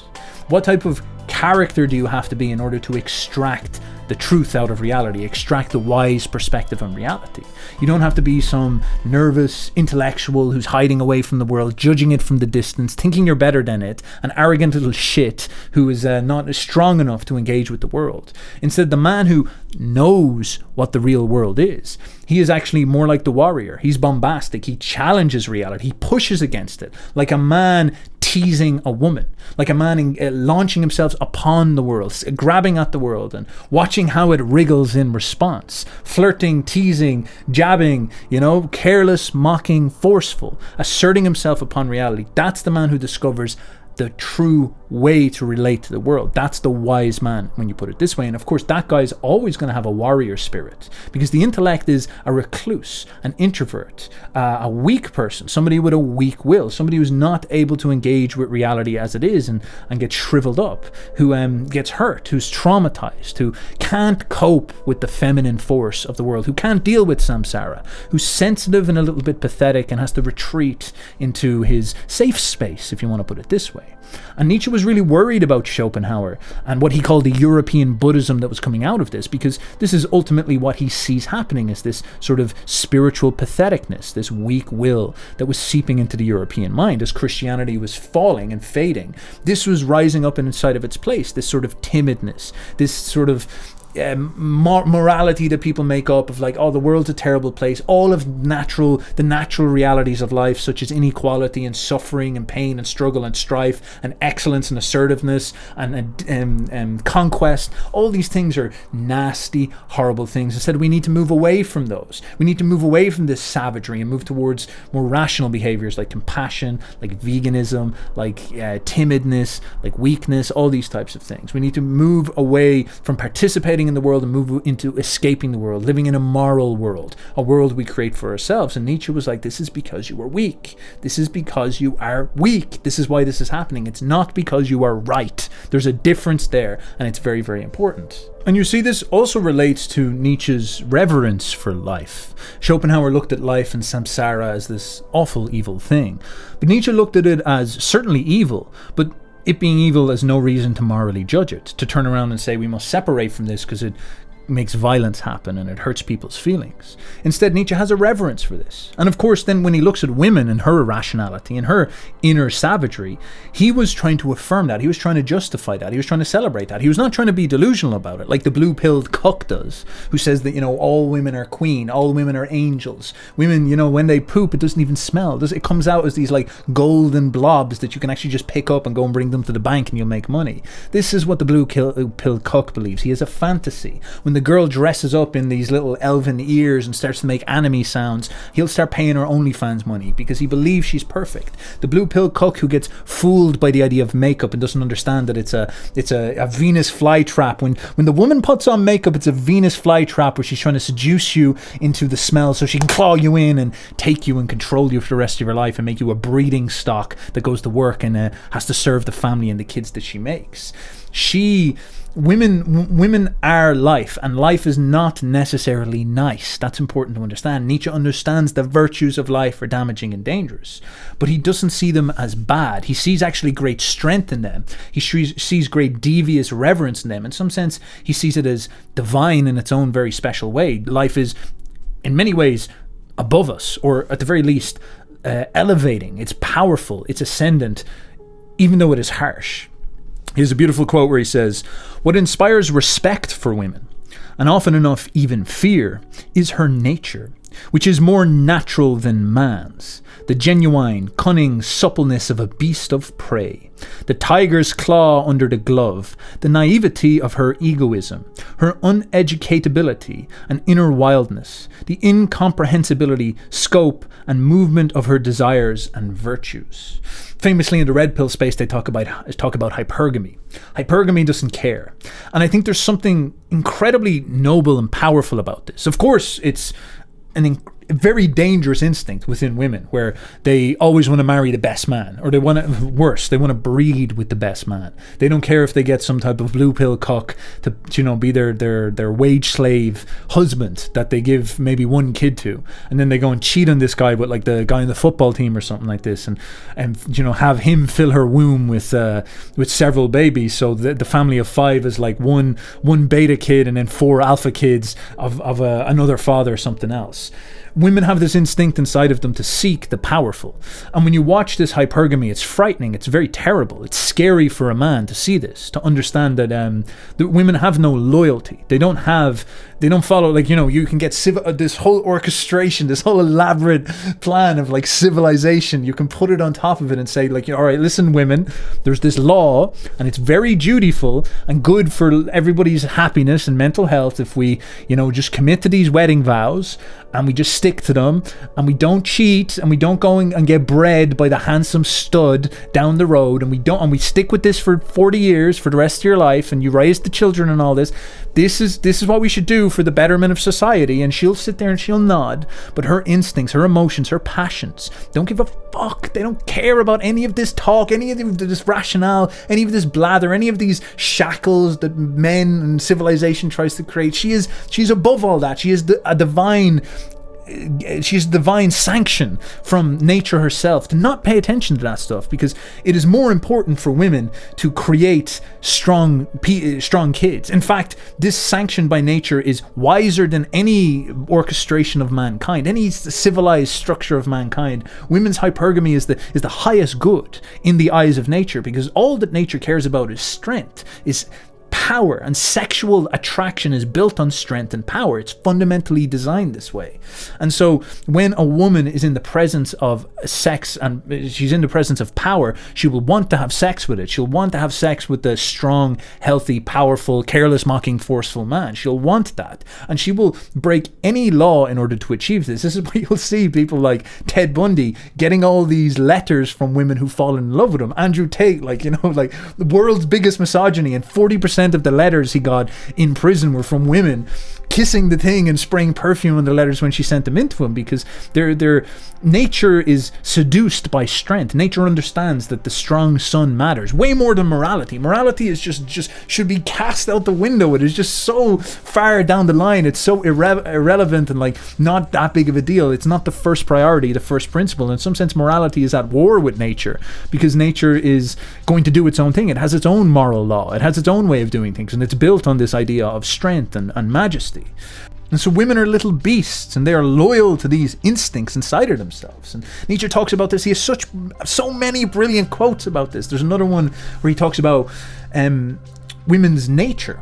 What type of character do you have to be in order to extract the truth out of reality, extract the wise perspective on reality? You don't have to be some nervous intellectual who's hiding away from the world, judging it from the distance, thinking you're better than it, an arrogant little shit who is not strong enough to engage with the world. Instead, the man who knows what the real world is, he is actually more like the warrior. He's bombastic. He challenges reality. He pushes against it, like a man teasing a woman, like a man launching himself upon the world, grabbing at the world and watching how it wriggles in response, flirting, teasing, jabbing, you know, careless, mocking, forceful, asserting himself upon reality. That's the man who discovers the true way to relate to the world. That's the wise man when you put it this way. And of course that guy's always going to have a warrior spirit, because the intellect is a recluse, an introvert, a weak person, somebody with a weak will, somebody who's not able to engage with reality as it is and gets shriveled up, who gets hurt, who's traumatized, who can't cope with the feminine force of the world, who can't deal with samsara, who's sensitive and a little bit pathetic and has to retreat into his safe space, if you want to put it this way. And Nietzsche was really worried about Schopenhauer and what he called the European Buddhism that was coming out of this, because this is ultimately what he sees happening, is this sort of spiritual patheticness, this weak will that was seeping into the European mind as Christianity was falling and fading. This was rising up inside of its place, this sort of timidness, this sort of morality that people make up of like, oh, the world's a terrible place, all of the natural realities of life, such as inequality and suffering and pain and struggle and strife and excellence and assertiveness and conquest. All these things are nasty, horrible things. Instead, we need to move away from those. We need to move away from this savagery and move towards more rational behaviors like compassion, like veganism, like timidness, like weakness, all these types of things. We need to move away from participating in the world and move into escaping the world, living in a moral world, a world we create for ourselves. And Nietzsche was like, this is because you are weak. This is because you are weak. This is why this is happening. It's not because you are right. There's a difference there, and it's very, very important. And you see, this also relates to Nietzsche's reverence for life. Schopenhauer looked at life and samsara as this awful, evil thing. But Nietzsche looked at it as certainly evil, but it being evil as no reason to morally judge it, to turn around and say we must separate from this because it makes violence happen and it hurts people's feelings. Instead, Nietzsche has a reverence for this. And of course, then when he looks at women and her irrationality and her inner savagery, he was trying to affirm that. He was trying to justify that. He was trying to celebrate that. He was not trying to be delusional about it, like the blue-pilled cuck does, who says that, all women are queen, all women are angels. Women, when they poop, it doesn't even smell. It comes out as these like golden blobs that you can actually just pick up and go and bring them to the bank and you'll make money. This is what the blue-pilled cuck believes. He has a fantasy. When the girl dresses up in these little elven ears and starts to make anime sounds, he'll start paying her OnlyFans money because he believes she's perfect. The blue pill cuck who gets fooled by the idea of makeup and doesn't understand that it's a Venus flytrap. When the woman puts on makeup, it's a Venus flytrap where she's trying to seduce you into the smell so she can claw you in and take you and control you for the rest of your life and make you a breeding stock that goes to work and has to serve the family and the kids that she makes. Women are life, and life is not necessarily nice. That's important to understand. Nietzsche understands the virtues of life are damaging and dangerous, but he doesn't see them as bad. He sees actually great strength in them. He sees great devious reverence in them. In some sense, he sees it as divine in its own very special way. Life is, in many ways, above us, or at the very least, elevating. It's powerful. It's ascendant, even though it is harsh. Here's a beautiful quote where he says, "What inspires respect for women, and often enough even fear, is her nature, which is more natural than man's. The genuine, cunning suppleness of a beast of prey, the tiger's claw under the glove, the naivety of her egoism, her uneducatability and inner wildness, the incomprehensibility, scope, and movement of her desires and virtues." Famously in the red pill space, they talk about hypergamy. Hypergamy doesn't care. And I think there's something incredibly noble and powerful about this. Of course, it's a very dangerous instinct within women where they always want to marry the best man, or they want to breed with the best man. They don't care if they get some type of blue pill cuck to be their wage slave husband that they give maybe one kid to, and then they go and cheat on this guy with like the guy in the football team or something like this, and have him fill her womb with several babies, so the family of 5 is like one beta kid and then 4 alpha kids of another father or something else. Women have this instinct inside of them to seek the powerful. And when you watch this hypergamy, it's frightening. It's very terrible. It's scary for a man to see this, to understand that women have no loyalty. They don't follow, like, you can get this whole orchestration, this whole elaborate plan of like civilization. You can put it on top of it and say, like, all right, listen, women, there's this law and it's very dutiful and good for everybody's happiness and mental health if we, just commit to these wedding vows and we just stick to them and we don't cheat and we don't go and get bred by the handsome stud down the road and we stick with this for 40 years for the rest of your life and you raise the children and all this. This is what we should do for the betterment of society. And she'll sit there and she'll nod, but her instincts, her emotions, her passions don't give a fuck. They don't care about any of this talk, any of this rationale, any of this blather, any of these shackles that men and civilization tries to create. She's above all that. She is a divine sanction from nature herself to not pay attention to that stuff, because it is more important for women to create strong kids. In fact, this sanction by nature is wiser than any orchestration of mankind, any civilized structure of mankind. Women's hypergamy is the highest good in the eyes of nature, because all that nature cares about is strength, is power, and sexual attraction is built on strength and power. It's fundamentally designed this way. And so when a woman is in the presence of sex and she's in the presence of power, she will want to have sex with it. She'll want to have sex with the strong, healthy, powerful, careless, mocking, forceful man. She'll want that. And she will break any law in order to achieve this. This is where you'll see people like Ted Bundy getting all these letters from women who fall in love with him. Andrew Tate, like the world's biggest misogyny, and 40% of the letters he got in prison were from women kissing the thing and spraying perfume on the letters when she sent them into him, because their nature is seduced by strength. Nature understands that the strong son matters way more than morality. Morality is just should be cast out the window. It is just so far down the line. It's so irrelevant and like not that big of a deal. It's not the first priority, the first principle. In some sense, morality is at war with nature, because nature is going to do its own thing. It has its own moral law. It has its own way of doing things, and it's built on this idea of strength and majesty. And so women are little beasts, and they are loyal to these instincts inside of themselves. And Nietzsche talks about this. He has so many brilliant quotes about this. There's another one where he talks about women's nature.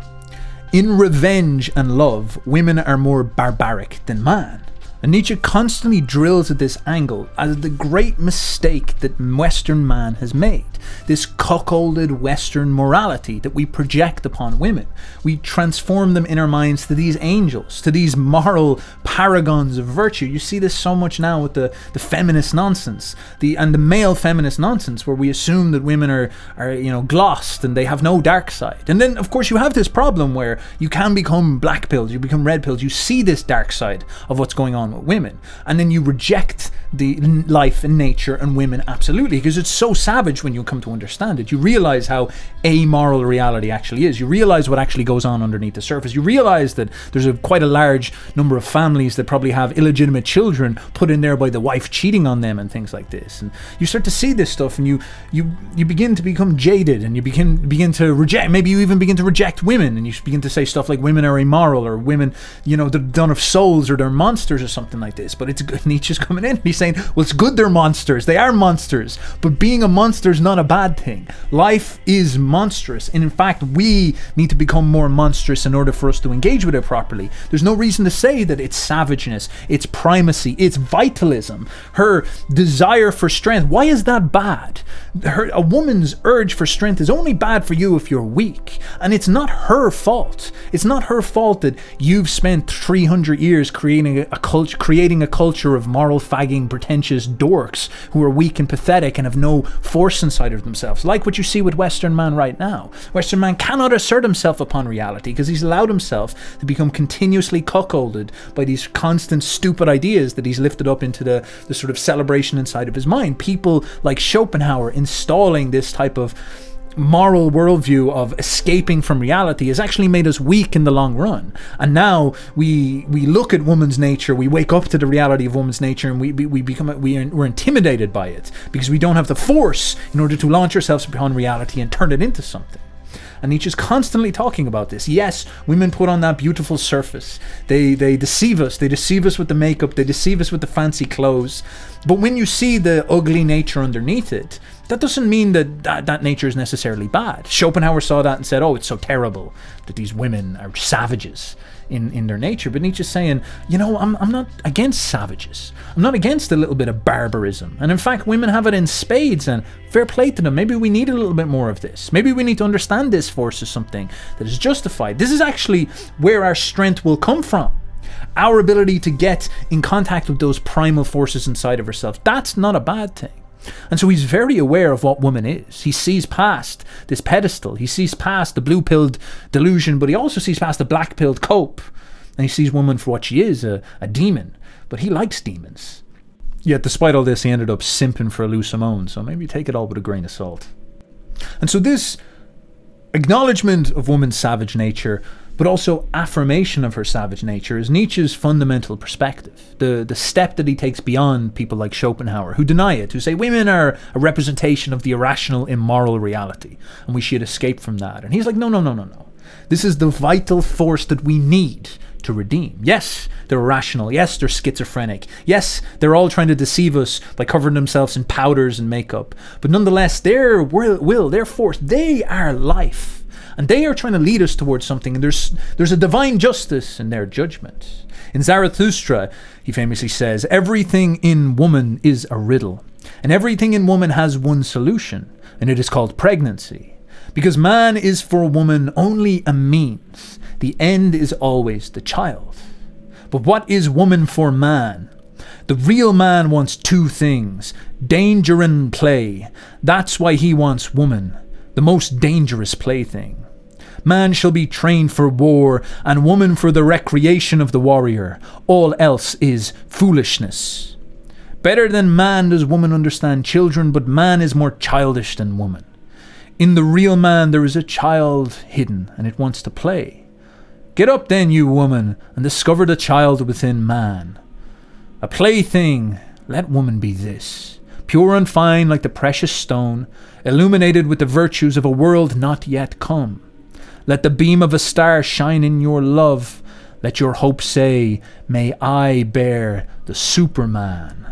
In revenge and love, women are more barbaric than man. And Nietzsche constantly drills at this angle as the great mistake that Western man has made. This cuckolded Western morality that we project upon women. We transform them in our minds to these angels, to these moral paragons of virtue. You see this so much now with the feminist nonsense, and the male feminist nonsense, where we assume that women are glossed and they have no dark side. And then, of course, you have this problem where you can become black pills, you become red pills, you see this dark side of what's going on with women, and then you reject the life and nature and women absolutely, because it's so savage when you come to understand it. You realize how amoral reality actually is. You realize what actually goes on underneath the surface. You realize that there's quite a large number of families that probably have illegitimate children put in there by the wife cheating on them and things like this. And you start to see this stuff, and you begin to become jaded, and you begin to reject. Maybe you even begin to reject women, and you begin to say stuff like women are immoral, or women, they're done of souls, or they're monsters, or something like this. But it's good. Nietzsche's coming in and he's saying, well, it's good they're monsters. They are monsters. But being a monster is not a bad thing. Life is monstrous. And in fact, we need to become more monstrous in order for us to engage with it properly. There's no reason to say that it's savageness, it's primacy, it's vitalism, her desire for strength. Why is that bad? A woman's urge for strength is only bad for you if you're weak. And it's not her fault. It's not her fault that you've spent 300 years creating a culture of moral fagging, pretentious dorks who are weak and pathetic and have no force inside of themselves. Like what you see with Western man right now. Western man cannot assert himself upon reality because he's allowed himself to become continuously cuckolded by these constant stupid ideas that he's lifted up into the sort of celebration inside of his mind. People like Schopenhauer installing this type of moral worldview of escaping from reality has actually made us weak in the long run. And now we look at woman's nature, we wake up to the reality of woman's nature, and we're intimidated by it because we don't have the force in order to launch ourselves upon reality and turn it into something. And Nietzsche's constantly talking about this. Yes, women put on that beautiful surface. They deceive us. They deceive us with the makeup. They deceive us with the fancy clothes. But when you see the ugly nature underneath it, that doesn't mean that nature is necessarily bad. Schopenhauer saw that and said, oh, it's so terrible that these women are savages in their nature. But Nietzsche's saying, I'm not against savages. I'm not against a little bit of barbarism. And in fact, women have it in spades, and fair play to them. Maybe we need a little bit more of this. Maybe we need to understand this force as something that is justified. This is actually where our strength will come from. Our ability to get in contact with those primal forces inside of ourselves. That's not a bad thing. And so he's very aware of what woman is. He sees past this pedestal. He sees past the blue-pilled delusion, but he also sees past the black-pilled cope. And he sees woman for what she is, a demon. But he likes demons. Yet despite all this, he ended up simping for Lou Simone, so maybe take it all with a grain of salt. And so this acknowledgement of woman's savage nature, but also affirmation of her savage nature, is Nietzsche's fundamental perspective. The step that he takes beyond people like Schopenhauer, who deny it, who say women are a representation of the irrational, immoral reality, and we should escape from that. And he's like, no. This is the vital force that we need to redeem. Yes, they're irrational. Yes, they're schizophrenic. Yes, they're all trying to deceive us by covering themselves in powders and makeup. But nonetheless, their will, their force, they are life. And they are trying to lead us towards something. And there's a divine justice in their judgment. In Zarathustra, he famously says, everything in woman is a riddle. And everything in woman has one solution. And it is called pregnancy. Because man is for woman only a means. The end is always the child. But what is woman for man? The real man wants two things, danger and play. That's why he wants woman, the most dangerous plaything. Man shall be trained for war, and woman for the recreation of the warrior. All else is foolishness. Better than man does woman understand children, but man is more childish than woman. In the real man there is a child hidden, and it wants to play. Get up then, you woman, and discover the child within man. A plaything, let woman be this, pure and fine like the precious stone, illuminated with the virtues of a world not yet come. Let the beam of a star shine in your love. Let your hope say, may I bear the Superman.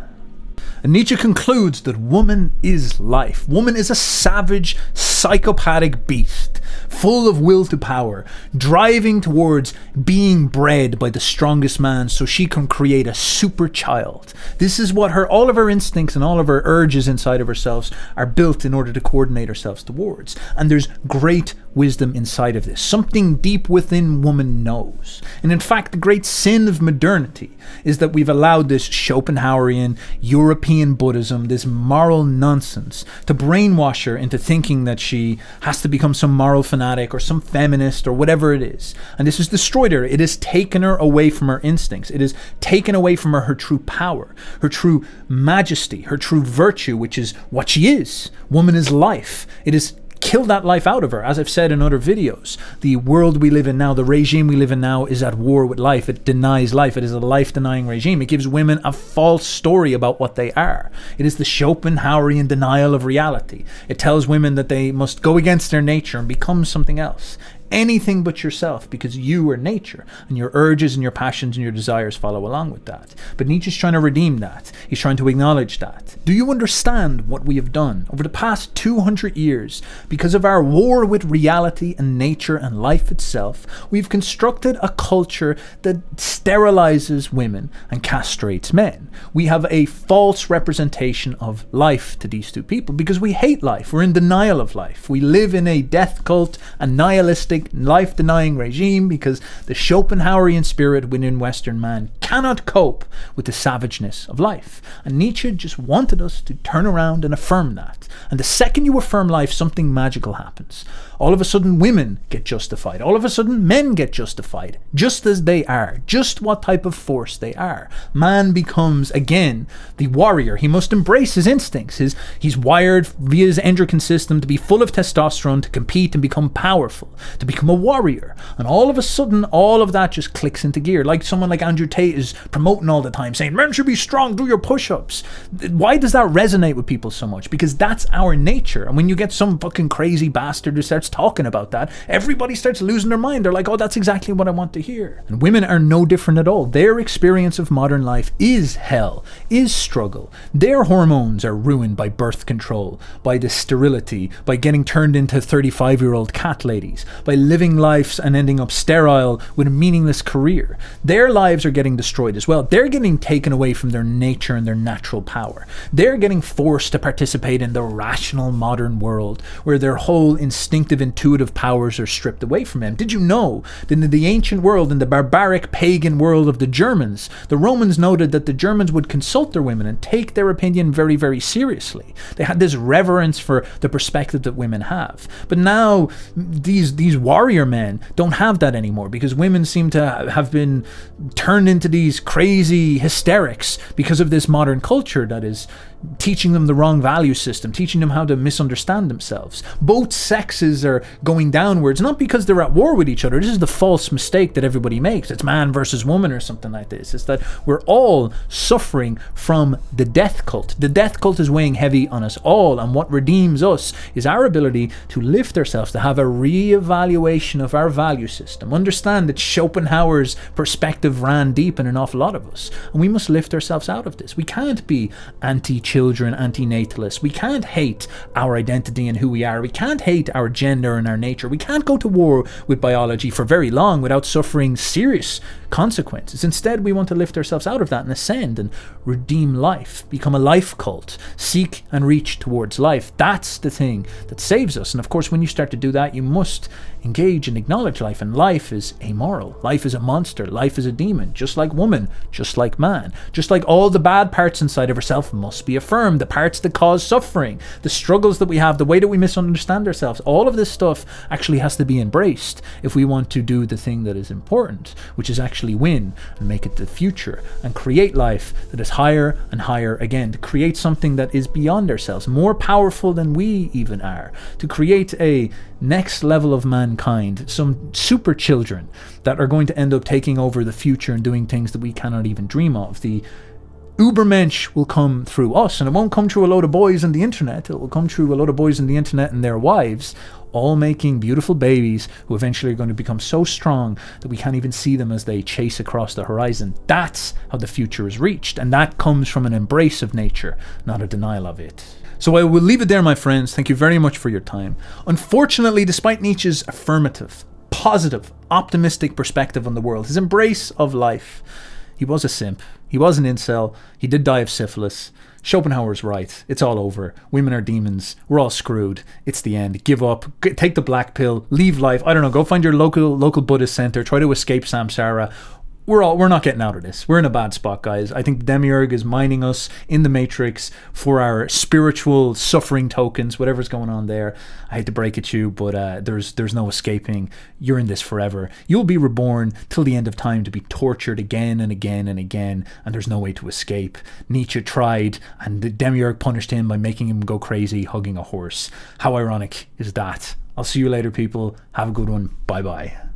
And Nietzsche concludes that woman is life. Woman is a savage, psychopathic beast, full of will to power, driving towards being bred by the strongest man so she can create a super child. This is what all of her instincts and all of her urges inside of herself are built in order to coordinate ourselves towards. And there's great wisdom inside of this. Something deep within woman knows. And in fact, the great sin of modernity is that we've allowed this Schopenhauerian, European Buddhism, this moral nonsense, to brainwash her into thinking that she has to become some moral fanatic or some feminist or whatever it is. And this has destroyed her. It has taken her away from her instincts. It has taken away from her true power, her true majesty, her true virtue, which is what she is. Woman is life. It is kill that life out of her. As I've said in other videos, the world we live in now, the regime we live in now, is at war with life. It denies life. It is a life-denying regime. It gives women a false story about what they are. It is the Schopenhauerian denial of reality. It tells women that they must go against their nature and become something else. Anything but yourself, because you are nature, and your urges and your passions and your desires follow along with that. But Nietzsche's trying to redeem that. He's trying to acknowledge that. Do you understand what we have done over the past 200 years? Because of our war with reality and nature and life itself, we've constructed a culture that sterilizes women and castrates men. We have a false representation of life to these two people because we hate life. We're in denial of life. We live in a death cult, a nihilistic, life-denying regime because the Schopenhauerian spirit within Western man cannot cope with the savageness of life. And Nietzsche just wanted us to turn around and affirm that. And the second you affirm life, something magical happens. All of a sudden, women get justified. All of a sudden, men get justified, just as they are, just what type of force they are. Man becomes, again, the warrior. He must embrace his instincts. He's wired via his endocrine system to be full of testosterone, to compete and become powerful, to become a warrior. And all of a sudden, all of that just clicks into gear. Like someone like Andrew Tate is promoting all the time, saying, men should be strong, do your push-ups. Why does that resonate with people so much? Because that's our nature. And when you get some fucking crazy bastard who starts talking about that, everybody starts losing their mind. They're like, oh, that's exactly what I want to hear. And women are no different at all. Their experience of modern life is hell, is struggle. Their hormones are ruined by birth control, by the sterility, by getting turned into 35-year-old cat ladies, by living lives and ending up sterile with a meaningless career. Their lives are getting destroyed as well. They're getting taken away from their nature and their natural power. They're getting forced to participate in the rational modern world where their whole instinctive, intuitive powers are stripped away from them. Did you know that in the ancient world, in the barbaric pagan world of the Germans, the Romans noted that the Germans would consult their women and take their opinion very, very seriously. They had this reverence for the perspective that women have. But now these warrior men don't have that anymore because women seem to have been turned into these crazy hysterics because of this modern culture that is teaching them the wrong value system, teaching them how to misunderstand themselves. Both sexes are going downwards, not because they're at war with each other. This is the false mistake that everybody makes. It's man versus woman or something like this. It's that we're all suffering from the death cult. The death cult is weighing heavy on us all, and what redeems us is our ability to lift ourselves, to have a re-evaluation of our value system. Understand that Schopenhauer's perspective ran deep in an awful lot of us, and we must lift ourselves out of this. We can't be anti-children, anti-natalists. We can't hate our identity and who we are. We can't hate our gender and our nature. We can't go to war with biology for very long without suffering serious consequences. Instead, we want to lift ourselves out of that and ascend and redeem life, become a life cult, seek and reach towards life. That's the thing that saves us. And of course, when you start to do that, you must engage and acknowledge life. And life is amoral. Life is a monster. Life is a demon. Just like woman, just like man, just like all the bad parts inside of herself must be affirm, the parts that cause suffering, the struggles that we have, the way that we misunderstand ourselves. All of this stuff actually has to be embraced if we want to do the thing that is important, which is actually win and make it the future and create life that is higher and higher again, to create something that is beyond ourselves, more powerful than we even are, to create a next level of mankind, some super children that are going to end up taking over the future and doing things that we cannot even dream of. The Ubermensch will come through us, and it won't come through a load of boys on the internet. It will come through a load of boys on the internet and their wives, all making beautiful babies who eventually are going to become so strong that we can't even see them as they chase across the horizon. That's how the future is reached, and that comes from an embrace of nature, not a denial of it. So I will leave it there, my friends. Thank you very much for your time. Unfortunately, despite Nietzsche's affirmative, positive, optimistic perspective on the world, his embrace of life, he was a simp. He was an incel. He did die of syphilis. Schopenhauer's right. It's all over. Women are demons. We're all screwed. It's the end. Give up. Take the black pill. Leave life. I don't know. Go find your local Buddhist center. Try to escape samsara. We're not getting out of this. We're in a bad spot, guys. I think the demiurge is mining us in the matrix for our spiritual suffering tokens, whatever's going on there. I hate to break it to you, but there's no escaping. You're in this forever. You'll be reborn till the end of time to be tortured again and again and again, and there's no way to escape. Nietzsche tried, and the demiurge punished him by making him go crazy hugging a horse. How ironic is that? I'll see you later, people. Have a good one. Bye-bye.